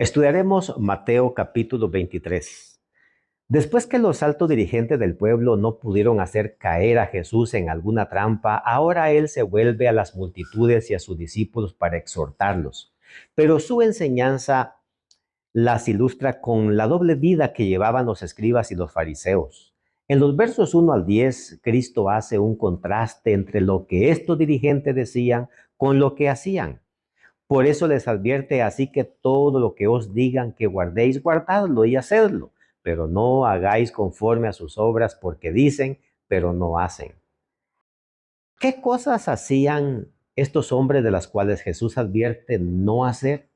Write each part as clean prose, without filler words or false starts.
Estudiaremos Mateo capítulo 23. Después que los altos dirigentes del pueblo no pudieron hacer caer a Jesús en alguna trampa, ahora Él se vuelve a las multitudes y a sus discípulos para exhortarlos. Pero su enseñanza las ilustra con la doble vida que llevaban los escribas y los fariseos. En los versos 1 al 10, Cristo hace un contraste entre lo que estos dirigentes decían con lo que hacían. Por eso les advierte, así que todo lo que os digan que guardéis, guardadlo y hacedlo, pero no hagáis conforme a sus obras, porque dicen, pero no hacen. ¿Qué cosas hacían estos hombres de las cuales Jesús advierte no hacer?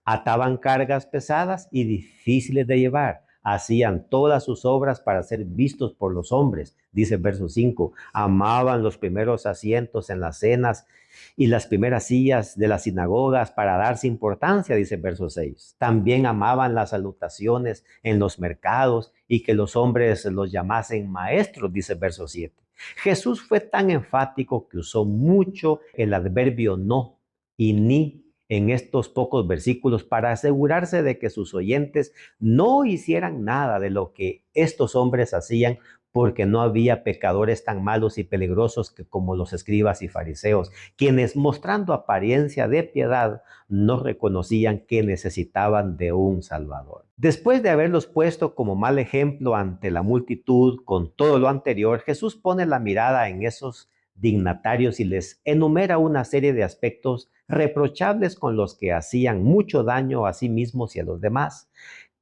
Ataban cargas pesadas y difíciles de llevar. Hacían todas sus obras para ser vistos por los hombres, dice el verso 5. Amaban los primeros asientos en las cenas y las primeras sillas de las sinagogas para darse importancia, dice el verso 6. También amaban las salutaciones en los mercados y que los hombres los llamasen maestros, dice el verso 7. Jesús fue tan enfático que usó mucho el adverbio no y ni en estos pocos versículos para asegurarse de que sus oyentes no hicieran nada de lo que estos hombres hacían, porque no había pecadores tan malos y peligrosos como los escribas y fariseos, quienes mostrando apariencia de piedad no reconocían que necesitaban de un Salvador. Después de haberlos puesto como mal ejemplo ante la multitud con todo lo anterior, Jesús pone la mirada en esos dignatarios y les enumera una serie de aspectos reprochables con los que hacían mucho daño a sí mismos y a los demás.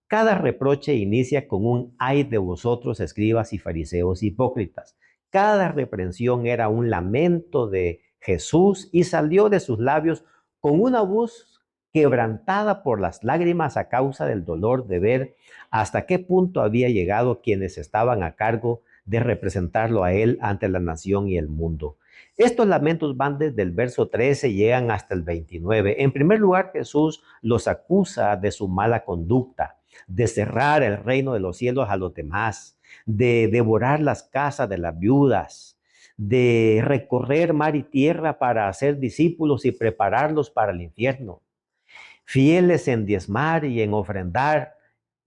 Cada reproche inicia con un ay de vosotros, escribas y fariseos hipócritas. Cada reprensión era un lamento de Jesús y salió de sus labios con una voz quebrantada por las lágrimas a causa del dolor de ver hasta qué punto había llegado quienes estaban a cargo de representarlo a él ante la nación y el mundo. Estos lamentos van desde el verso 13 y llegan hasta el 29. En primer lugar, Jesús los acusa de su mala conducta, de cerrar el reino de los cielos a los demás, de devorar las casas de las viudas, de recorrer mar y tierra para hacer discípulos y prepararlos para el infierno, fieles en diezmar y en ofrendar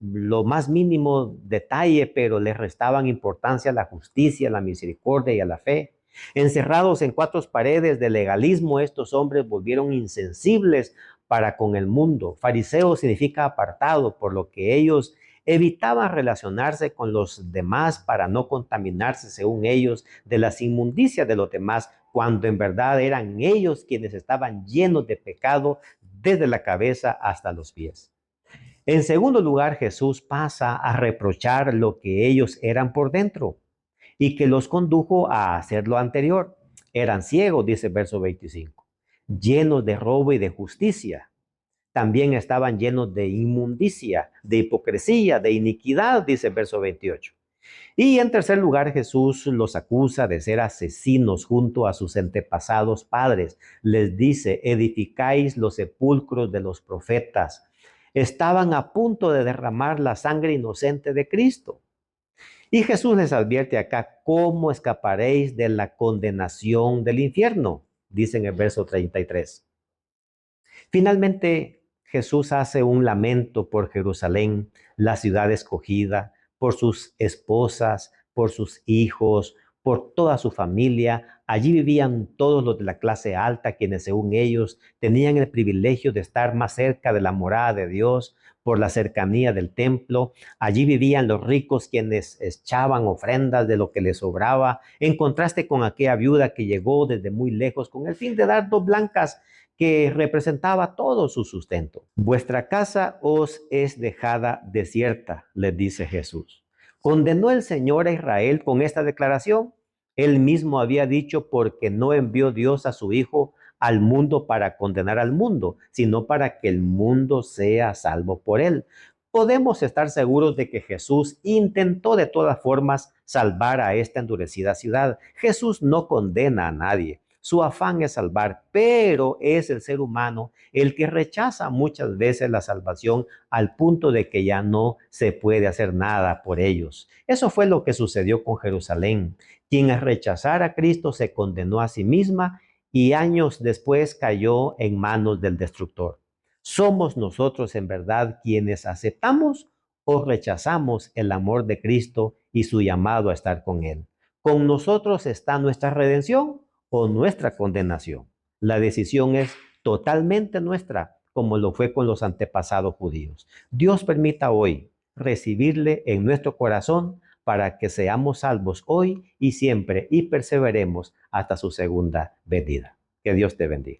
lo más mínimo detalle, pero les restaban importancia a la justicia, a la misericordia y a la fe. Encerrados en cuatro paredes de legalismo, estos hombres volvieron insensibles para con el mundo. Fariseo significa apartado, por lo que ellos evitaban relacionarse con los demás para no contaminarse, según ellos, de las inmundicias de los demás, cuando en verdad eran ellos quienes estaban llenos de pecado desde la cabeza hasta los pies. En segundo lugar, Jesús pasa a reprochar lo que ellos eran por dentro y que los condujo a hacer lo anterior. Eran ciegos, dice el verso 25, llenos de robo y de justicia. También estaban llenos de inmundicia, de hipocresía, de iniquidad, dice el verso 28. Y en tercer lugar, Jesús los acusa de ser asesinos junto a sus antepasados padres. Les dice, edificáis los sepulcros de los profetas. Estaban a punto de derramar la sangre inocente de Cristo. Y Jesús les advierte acá, ¿cómo escaparéis de la condenación del infierno? Dice en el verso 33. Finalmente, Jesús hace un lamento por Jerusalén, la ciudad escogida, por sus esposas, por sus hijos, por toda su familia. Allí vivían todos los de la clase alta, quienes según ellos tenían el privilegio de estar más cerca de la morada de Dios por la cercanía del templo. Allí vivían los ricos, quienes echaban ofrendas de lo que les sobraba, en contraste con aquella viuda que llegó desde muy lejos con el fin de dar dos blancas que representaba todo su sustento. Vuestra casa os es dejada desierta, les dice Jesús. ¿Condenó el Señor a Israel con esta declaración? Él mismo había dicho, porque no envió Dios a su Hijo al mundo para condenar al mundo, sino para que el mundo sea salvo por él. Podemos estar seguros de que Jesús intentó de todas formas salvar a esta endurecida ciudad. Jesús no condena a nadie. Su afán es salvar, pero es el ser humano el que rechaza muchas veces la salvación al punto de que ya no se puede hacer nada por ellos. Eso fue lo que sucedió con Jerusalén. Quien al rechazar a Cristo se condenó a sí misma y años después cayó en manos del destructor. ¿Somos nosotros en verdad quienes aceptamos o rechazamos el amor de Cristo y su llamado a estar con Él? ¿Con nosotros está nuestra redención o nuestra condenación? La decisión es totalmente nuestra, como lo fue con los antepasados judíos. Dios permita hoy recibirle en nuestro corazón para que seamos salvos hoy y siempre y perseveremos hasta su segunda venida. Que Dios te bendiga.